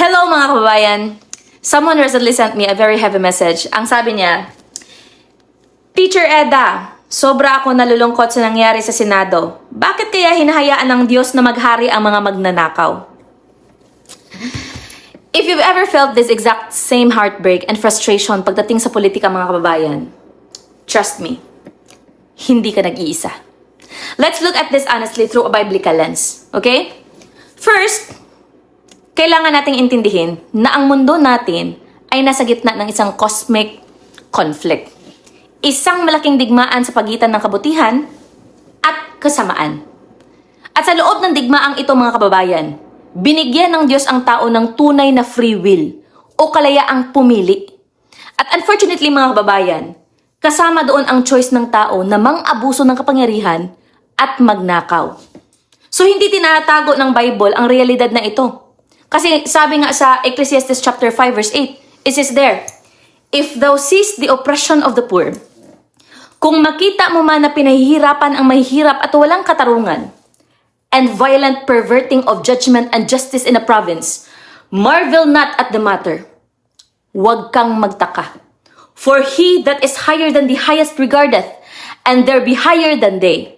Hello mga kababayan! Someone recently sent me a very heavy message. Ang sabi niya, Teacher Eda, sobra ako nalulungkot sa nangyari sa Senado. Bakit kaya hinahayaan ng Diyos na maghari ang mga magnanakaw? If you've ever felt this exact same heartbreak and frustration pagdating sa politika mga kababayan, trust me, hindi ka nag-iisa. Let's look at this honestly through a biblical lens, okay? First, kailangan nating intindihin na ang mundo natin ay nasa gitna ng isang cosmic conflict. Isang malaking digmaan sa pagitan ng kabutihan at kasamaan. At sa loob ng digmaang ito mga kababayan, binigyan ng Diyos ang tao ng tunay na free will o kalayaang pumili. At unfortunately mga kababayan, kasama doon ang choice ng tao na mang-abuso ng kapangyarihan at magnakaw. So hindi tinatago ng Bible ang realidad na ito. Kasi sabi nga sa Ecclesiastes chapter 5 verse 8, it says there, If thou seest the oppression of the poor, kung makita mo man na pinahihirapan ang mahihirap at walang katarungan, and violent perverting of judgment and justice in a province, marvel not at the matter. Huwag kang magtaka. For he that is higher than the highest regardeth, and there be higher than they.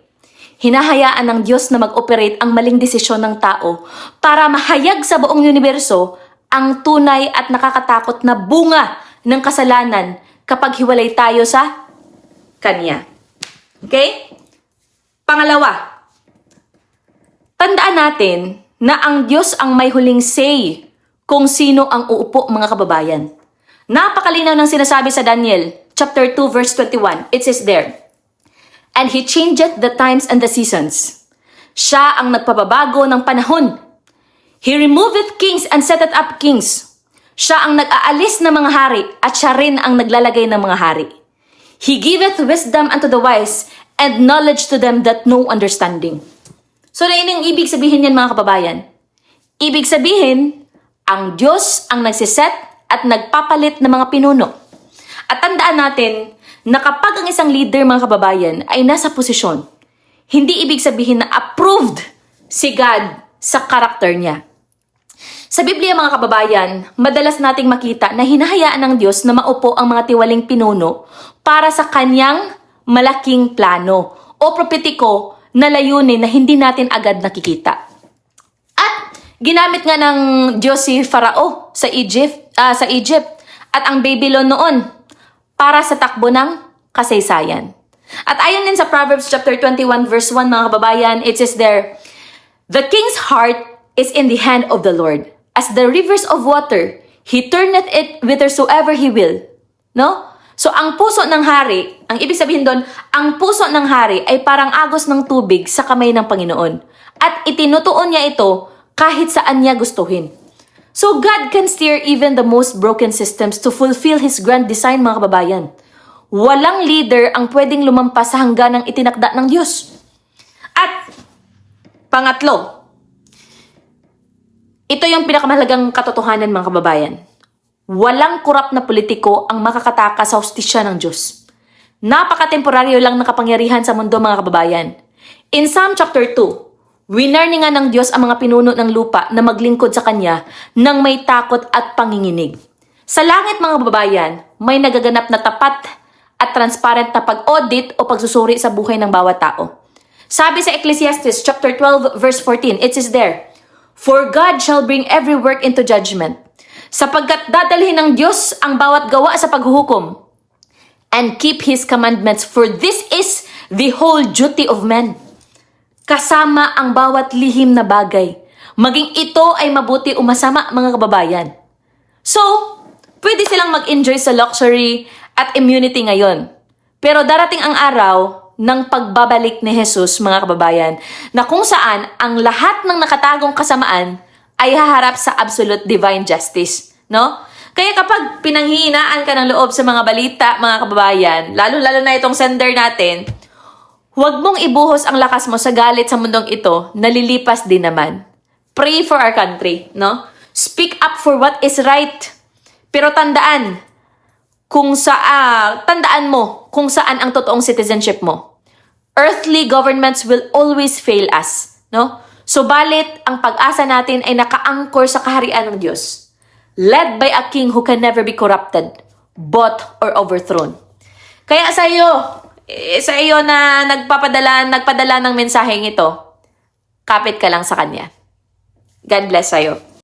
Hinahayaan ng Diyos na mag-operate ang maling desisyon ng tao para mahayag sa buong universo ang tunay at nakakatakot na bunga ng kasalanan kapag hiwalay tayo sa Kanya. Okay? Pangalawa, tandaan natin na ang Diyos ang may huling say kung sino ang uupo mga kababayan. Napakalinaw ng sinasabi sa Daniel chapter 2 verse 21. It says there, And He changeth the times and the seasons. Siya ang nagpapabago ng panahon. He removeth kings and setteth up kings. Siya ang nag-aalis ng mga hari at siya rin ang naglalagay ng mga hari. He giveth wisdom unto the wise and knowledge to them that know understanding. So na yun ang ibig sabihin yan mga kababayan. Ibig sabihin, ang Diyos ang nagsiset at nagpapalit ng mga pinuno. At tandaan natin na kapag ang isang leader mga kababayan ay nasa posisyon, hindi ibig sabihin na approved si God sa karakter niya. Sa Biblia mga kababayan, madalas nating makita na hinahayaan ng Diyos na maupo ang mga tiwaling pinuno para sa kanyang malaking plano o propetiko na layunin na hindi natin agad nakikita. At ginamit nga ng Diyos si Farao sa Egypt at ang Babylon noon para sa takbo ng kasaysayan. At ayon din sa Proverbs chapter 21 verse 1 mga kababayan, it says there, The king's heart is in the hand of the Lord. As the rivers of water, He turneth it whithersoever He will. No? So ang puso ng hari, ang ibig sabihin doon, ang puso ng hari ay parang agos ng tubig sa kamay ng Panginoon. At itinutuon niya ito kahit saan niya gustuhin. So God can steer even the most broken systems to fulfill His grand design mga kababayan. Walang leader ang pwedeng lumampas sa hangganang itinakda ng Diyos. At pangatlo, ito yung pinakamahalagang katotohanan mga kababayan. Walang korap na politiko ang makakatakas sa hustisya ng Diyos. Napaka-temporaryo lang ng kapangyarihan sa mundo mga kababayan. In Psalm chapter 2, winarningan ng Diyos ang mga pinuno ng lupa na maglingkod sa Kanya nang may takot at panginginig. Sa langit mga kababayan, may nagaganap na tapat at transparent na pag-audit o pagsusuri sa buhay ng bawat tao. Sabi sa Ecclesiastes chapter 12 verse 14, it says there, For God shall bring every work into judgment, sapagkat dadalhin ng Diyos ang bawat gawa sa paghuhukom, and keep His commandments, for this is the whole duty of men. Kasama ang bawat lihim na bagay, maging ito ay mabuti o masama mga kababayan. So, pwede silang mag-enjoy sa luxury at immunity ngayon. Pero darating ang araw ng pagbabalik ni Jesus mga kababayan, na kung saan ang lahat ng nakatagong kasamaan ay haharap sa absolute divine justice. No? Kaya kapag pinanghihinaan ka ng loob sa mga balita mga kababayan, lalo-lalo na itong sender natin, huwag mong ibuhos ang lakas mo sa galit sa mundong ito, nalilipas din naman. Pray for our country, no? Speak up for what is right. Pero tandaan mo kung saan ang totoong citizenship mo. Earthly governments will always fail us, no? Subalit, ang pag-asa natin ay naka-anchor sa kaharian ng Diyos. led by a king who can never be corrupted, bought, or overthrown. Kaya sa iyo na nagpadala ng mensaheng ito, kapit ka lang sa kanya. God bless sa'yo.